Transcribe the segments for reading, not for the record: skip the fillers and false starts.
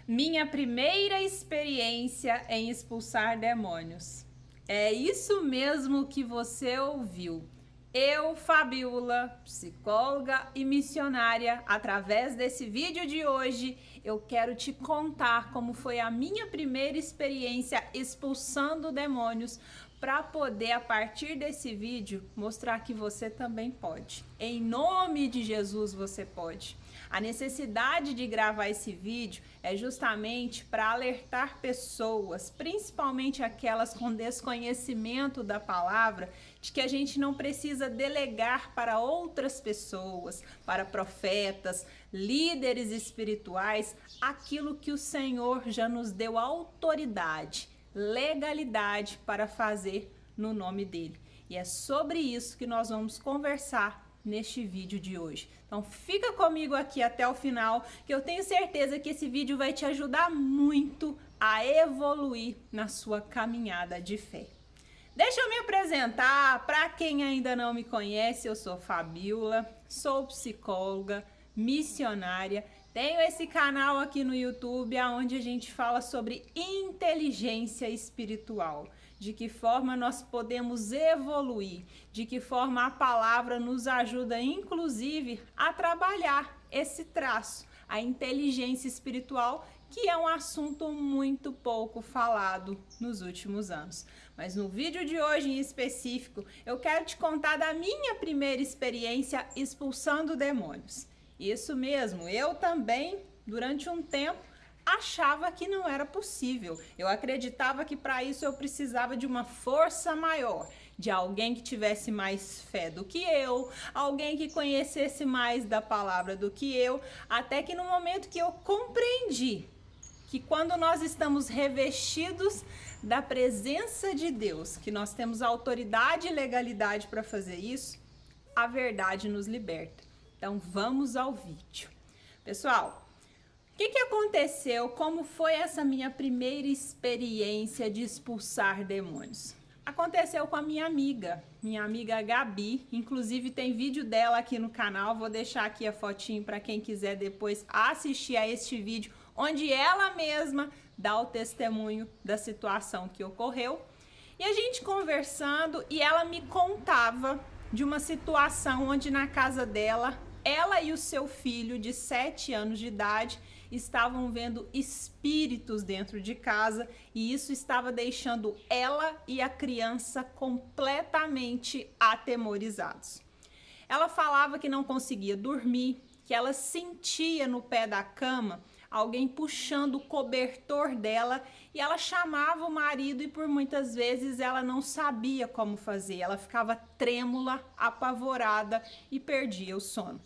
Minha primeira experiência em expulsar demônios. É isso mesmo que você ouviu. Eu, Fabiola, psicóloga e missionária, através desse vídeo de hoje, eu quero te contar como foi a minha primeira experiência expulsando demônios, para poder, a partir desse vídeo, mostrar que você também pode. Em nome de Jesus, você pode. A necessidade de gravar esse vídeo é justamente para alertar pessoas, principalmente aquelas com desconhecimento da palavra, de que a gente não precisa delegar para outras pessoas, para profetas, líderes espirituais, aquilo que o Senhor já nos deu autoridade, legalidade para fazer no nome dele. E é sobre isso que nós vamos conversar neste vídeo de hoje. Então fica comigo aqui até o final, que eu tenho certeza que esse vídeo vai te ajudar muito a evoluir na sua caminhada de fé. Deixa eu me apresentar, para quem ainda não me conhece, eu sou Fabiola, sou psicóloga, missionária, tenho esse canal aqui no YouTube onde a gente fala sobre inteligência espiritual, de que forma nós podemos evoluir, de que forma a palavra nos ajuda inclusive a trabalhar esse traço, a inteligência espiritual, que é um assunto muito pouco falado nos últimos anos. Mas no vídeo de hoje em específico, eu quero te contar da minha primeira experiência expulsando demônios. Isso mesmo, eu também, durante um tempo, achava que não era possível. Eu acreditava que para isso eu precisava de uma força maior, de alguém que tivesse mais fé do que eu, alguém que conhecesse mais da palavra do que eu, até que no momento que eu compreendi que quando nós estamos revestidos da presença de Deus, que nós temos autoridade e legalidade para fazer isso, a verdade nos liberta. Então vamos ao vídeo. Pessoal, o que aconteceu? Como foi essa minha primeira experiência de expulsar demônios? Aconteceu com a minha amiga Gabi, inclusive tem vídeo dela aqui no canal, vou deixar aqui a fotinho para quem quiser depois assistir a este vídeo, onde ela mesma dá o testemunho da situação que ocorreu. E a gente conversando, e ela me contava de uma situação onde na casa dela, ela e o seu filho de 7 anos de idade estavam vendo espíritos dentro de casa, e isso estava deixando ela e a criança completamente atemorizados. Ela falava que não conseguia dormir, que ela sentia no pé da cama alguém puxando o cobertor dela, e ela chamava o marido e por muitas vezes ela não sabia como fazer, ela ficava trêmula, apavorada e perdia o sono.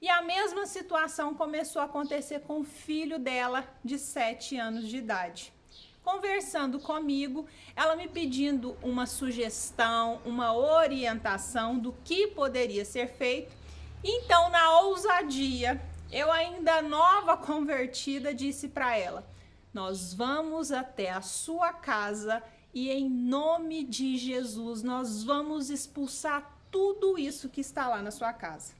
E a mesma situação começou a acontecer com o filho dela de 7 anos de idade. Conversando comigo, ela me pedindo uma sugestão, uma orientação do que poderia ser feito. Então, na ousadia, eu ainda nova convertida, disse para ela: nós vamos até a sua casa e em nome de Jesus nós vamos expulsar tudo isso que está lá na sua casa.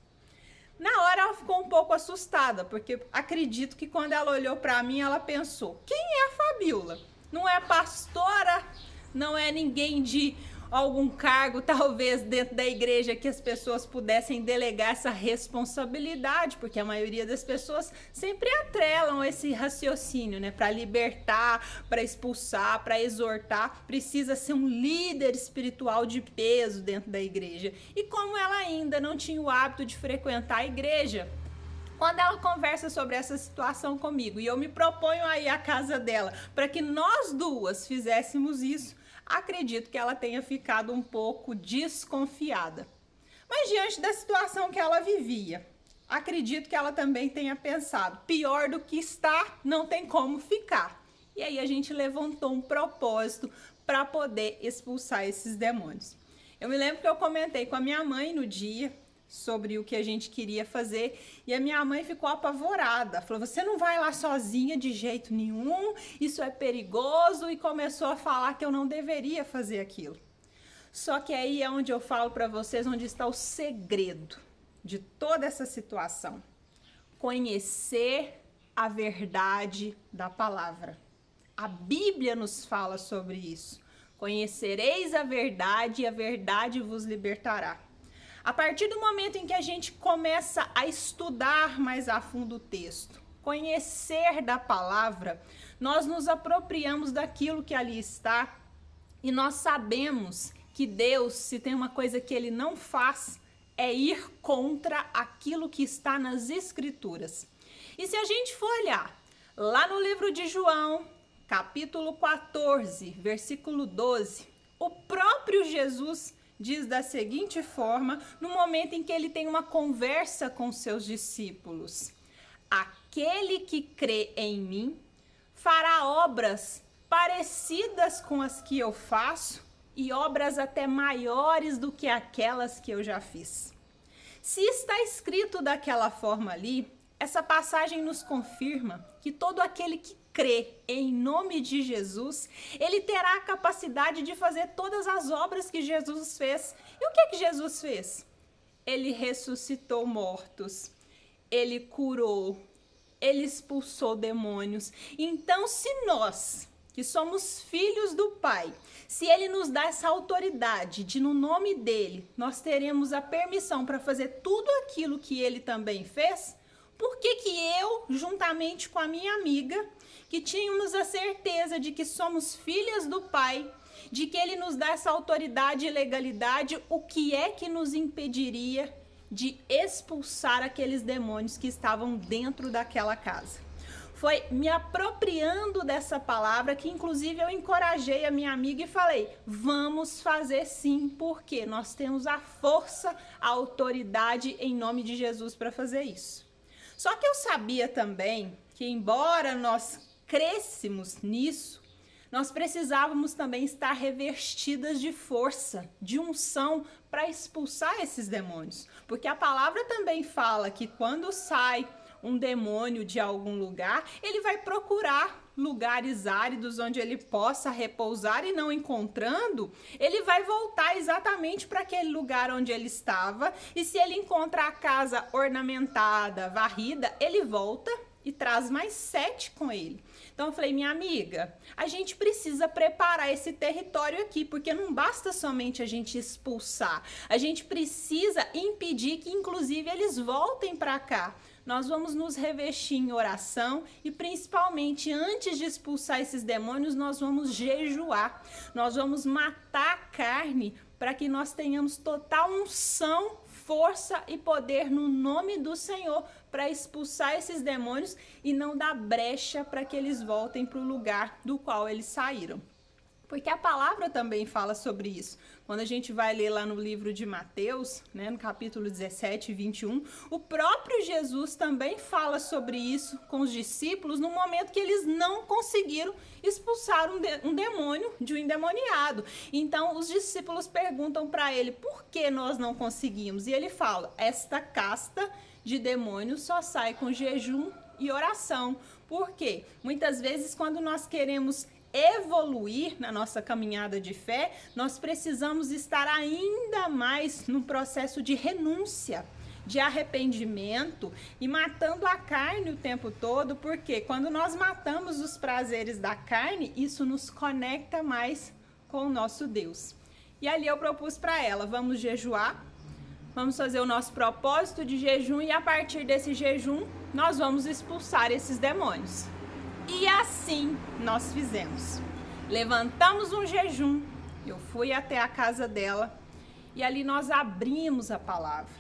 Na hora ela ficou um pouco assustada, porque acredito que quando ela olhou para mim, ela pensou: quem é a Fabiola? Não é pastora, não é ninguém de algum cargo, talvez, dentro da igreja, que as pessoas pudessem delegar essa responsabilidade, porque a maioria das pessoas sempre atrelam esse raciocínio, né? Para libertar, para expulsar, para exortar, precisa ser um líder espiritual de peso dentro da igreja. E como ela ainda não tinha o hábito de frequentar a igreja, quando ela conversa sobre essa situação comigo e eu me proponho aí à casa dela para que nós duas fizéssemos isso, acredito que ela tenha ficado um pouco desconfiada. Mas diante da situação que ela vivia, acredito que ela também tenha pensado: pior do que está, não tem como ficar. E aí a gente levantou um propósito para poder expulsar esses demônios. Eu me lembro que eu comentei com a minha mãe no dia sobre o que a gente queria fazer, e a minha mãe ficou apavorada, falou: você não vai lá sozinha de jeito nenhum, isso é perigoso, e começou a falar que eu não deveria fazer aquilo. Só que aí é onde eu falo para vocês onde está o segredo de toda essa situação: conhecer a verdade da palavra. A Bíblia nos fala sobre isso. Conhecereis a verdade e a verdade vos libertará. A partir do momento em que a gente começa a estudar mais a fundo o texto, conhecer da palavra, nós nos apropriamos daquilo que ali está e nós sabemos que Deus, se tem uma coisa que ele não faz, é ir contra aquilo que está nas Escrituras. E se a gente for olhar lá no livro de João, capítulo 14, versículo 12, o próprio Jesus diz da seguinte forma, no momento em que ele tem uma conversa com seus discípulos: aquele que crê em mim fará obras parecidas com as que eu faço e obras até maiores do que aquelas que eu já fiz. Se está escrito daquela forma ali, essa passagem nos confirma que todo aquele que crê em nome de Jesus, ele terá a capacidade de fazer todas as obras que Jesus fez. E o que Jesus fez? Ele ressuscitou mortos, ele curou, ele expulsou demônios. Então, se nós, que somos filhos do Pai, se ele nos dá essa autoridade de, no nome dele, nós teremos a permissão para fazer tudo aquilo que ele também fez, por que eu, juntamente com a minha amiga, que tínhamos a certeza de que somos filhas do Pai, de que ele nos dá essa autoridade e legalidade, o que é que nos impediria de expulsar aqueles demônios que estavam dentro daquela casa? Foi me apropriando dessa palavra que, inclusive, eu encorajei a minha amiga e falei, vamos fazer sim, porque nós temos a força, a autoridade em nome de Jesus para fazer isso. Só que eu sabia também que, embora nós crescêssemos nisso, nós precisávamos também estar revestidas de força, de unção para expulsar esses demônios. Porque a palavra também fala que quando sai um demônio de algum lugar, ele vai procurar lugares áridos onde ele possa repousar e não encontrando, ele vai voltar exatamente para aquele lugar onde ele estava e se ele encontrar a casa ornamentada, varrida, ele volta e traz mais 7 com ele. Então eu falei, minha amiga, a gente precisa preparar esse território aqui, porque não basta somente a gente expulsar, a gente precisa impedir que inclusive eles voltem para cá. Nós vamos nos revestir em oração e principalmente antes de expulsar esses demônios, nós vamos jejuar. Nós vamos matar a carne para que nós tenhamos total unção, força e poder no nome do Senhor para expulsar esses demônios e não dar brecha para que eles voltem para o lugar do qual eles saíram. Porque a palavra também fala sobre isso. Quando a gente vai ler lá no livro de Mateus, né, no capítulo 17, 21, o próprio Jesus também fala sobre isso com os discípulos no momento que eles não conseguiram expulsar um demônio de um endemoniado. Então, os discípulos perguntam para ele, por que nós não conseguimos? E ele fala, esta casta de demônios só sai com jejum e oração. Por quê? Muitas vezes, quando nós queremos evoluir na nossa caminhada de fé, nós precisamos estar ainda mais no processo de renúncia, de arrependimento e matando a carne o tempo todo, porque quando nós matamos os prazeres da carne, isso nos conecta mais com o nosso Deus. E ali eu propus para ela, vamos jejuar, vamos fazer o nosso propósito de jejum e a partir desse jejum nós vamos expulsar esses demônios. E assim nós fizemos. Levantamos um jejum, eu fui até a casa dela e ali nós abrimos a palavra,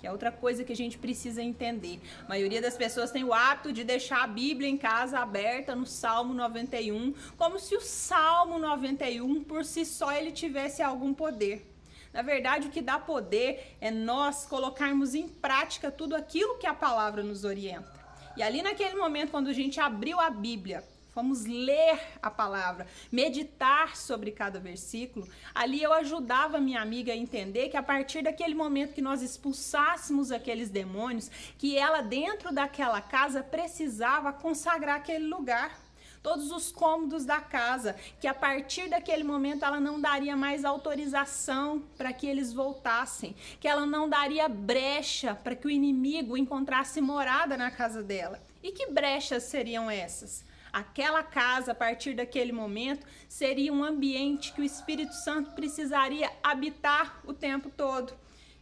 que é outra coisa que a gente precisa entender. A maioria das pessoas tem o hábito de deixar a Bíblia em casa aberta no Salmo 91, como se o Salmo 91 por si só ele tivesse algum poder. Na verdade, o que dá poder é nós colocarmos em prática tudo aquilo que a palavra nos orienta. E ali naquele momento, quando a gente abriu a Bíblia, fomos ler a palavra, meditar sobre cada versículo, ali eu ajudava a minha amiga a entender que a partir daquele momento que nós expulsássemos aqueles demônios, que ela dentro daquela casa precisava consagrar aquele lugar. Todos os cômodos da casa, que a partir daquele momento ela não daria mais autorização para que eles voltassem, que ela não daria brecha para que o inimigo encontrasse morada na casa dela. E que brechas seriam essas? Aquela casa, a partir daquele momento, seria um ambiente que o Espírito Santo precisaria habitar o tempo todo.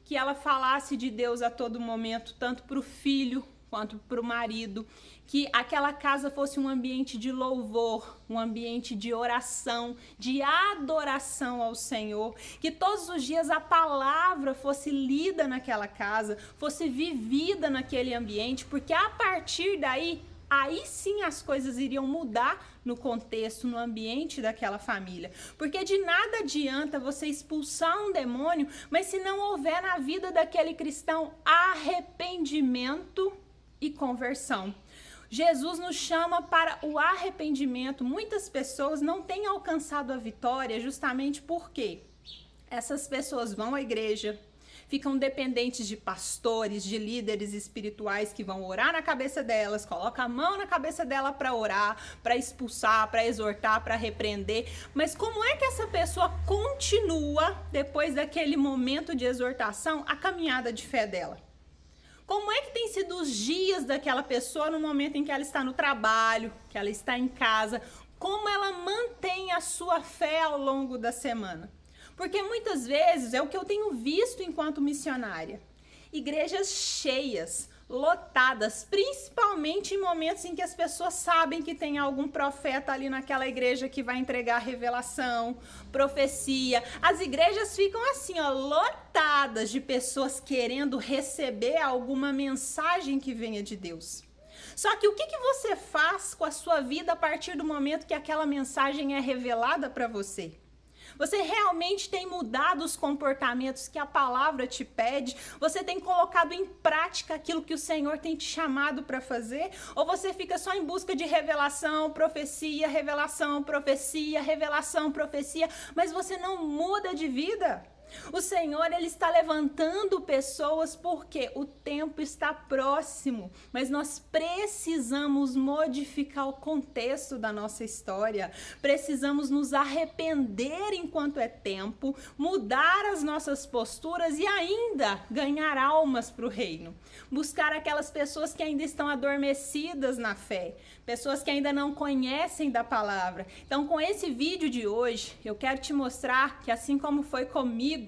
Que ela falasse de Deus a todo momento, tanto para o filho quanto para o marido. Que aquela casa fosse um ambiente de louvor, um ambiente de oração, de adoração ao Senhor. Que todos os dias a palavra fosse lida naquela casa, fosse vivida naquele ambiente, porque a partir daí, aí sim as coisas iriam mudar no contexto, no ambiente daquela família. Porque de nada adianta você expulsar um demônio, mas se não houver na vida daquele cristão arrependimento e conversão. Jesus nos chama para o arrependimento. Muitas pessoas não têm alcançado a vitória justamente porque essas pessoas vão à igreja, ficam dependentes de pastores, de líderes espirituais que vão orar na cabeça delas, colocam a mão na cabeça dela para orar, para expulsar, para exortar, para repreender. Mas como é que essa pessoa continua, depois daquele momento de exortação, a caminhada de fé dela? Como é que tem sido os dias daquela pessoa no momento em que ela está no trabalho, que ela está em casa? Como ela mantém a sua fé ao longo da semana? Porque muitas vezes é o que eu tenho visto enquanto missionária. Igrejas cheias, lotadas, principalmente em momentos em que as pessoas sabem que tem algum profeta ali naquela igreja que vai entregar revelação, profecia. As igrejas ficam assim, ó, lotadas de pessoas querendo receber alguma mensagem que venha de Deus. Só que o que você faz com a sua vida a partir do momento que aquela mensagem é revelada para você? Você realmente tem mudado os comportamentos que a palavra te pede? Você tem colocado em prática aquilo que o Senhor tem te chamado para fazer? Ou você fica só em busca de revelação, profecia, revelação, profecia, revelação, profecia, mas você não muda de vida? O Senhor, Ele está levantando pessoas porque o tempo está próximo, mas nós precisamos modificar o contexto da nossa história, precisamos nos arrepender enquanto é tempo, mudar as nossas posturas e ainda ganhar almas para o reino, buscar aquelas pessoas que ainda estão adormecidas na fé, pessoas que ainda não conhecem da palavra. Então, com esse vídeo de hoje, eu quero te mostrar que assim como foi comigo,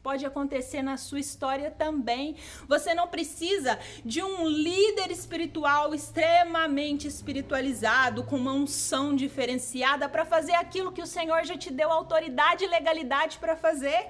pode acontecer na sua história também. Você não precisa de um líder espiritual extremamente espiritualizado, com uma unção diferenciada para fazer aquilo que o Senhor já te deu autoridade e legalidade para fazer.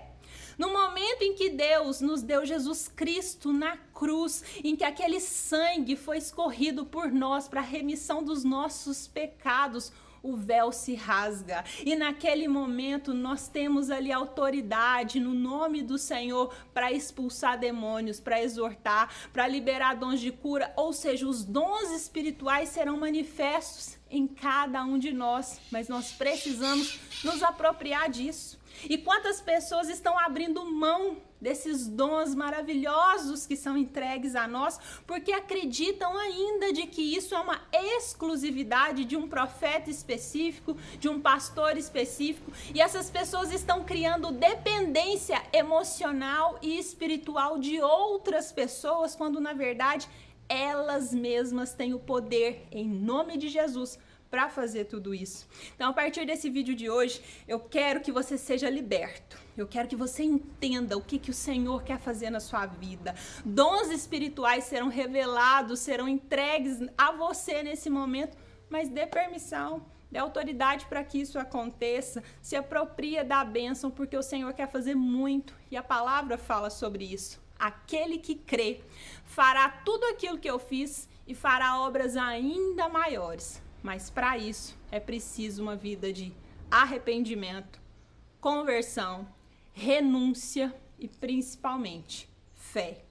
No momento em que Deus nos deu Jesus Cristo na cruz, em que aquele sangue foi escorrido por nós para a remissão dos nossos pecados, o véu se rasga e naquele momento nós temos ali autoridade no nome do Senhor para expulsar demônios, para exortar, para liberar dons de cura, ou seja, os dons espirituais serão manifestos em cada um de nós, mas nós precisamos nos apropriar disso. E quantas pessoas estão abrindo mão desses dons maravilhosos que são entregues a nós, porque acreditam ainda de que isso é uma exclusividade de um profeta específico, de um pastor específico, e essas pessoas estão criando dependência emocional e espiritual de outras pessoas, quando na verdade elas mesmas têm o poder, em nome de Jesus, para fazer tudo isso. Então, a partir desse vídeo de hoje, eu quero que você seja liberto. Eu quero que você entenda o que o Senhor quer fazer na sua vida. Dons espirituais serão revelados, serão entregues a você nesse momento, mas dê permissão, dê autoridade para que isso aconteça, se apropria da bênção, porque o Senhor quer fazer muito e a palavra fala sobre isso. Aquele que crê fará tudo aquilo que eu fiz e fará obras ainda maiores. Mas para isso é preciso uma vida de arrependimento, conversão, renúncia e principalmente fé.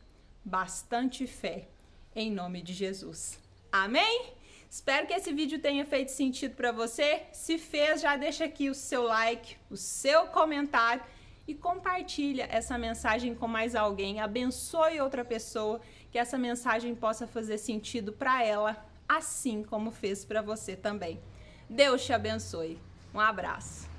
Bastante fé em nome de Jesus. Amém? Espero que esse vídeo tenha feito sentido para você. Se fez, já deixa aqui o seu like, o seu comentário e compartilha essa mensagem com mais alguém. Abençoe outra pessoa, que essa mensagem possa fazer sentido para ela, assim como fez para você também. Deus te abençoe. Um abraço.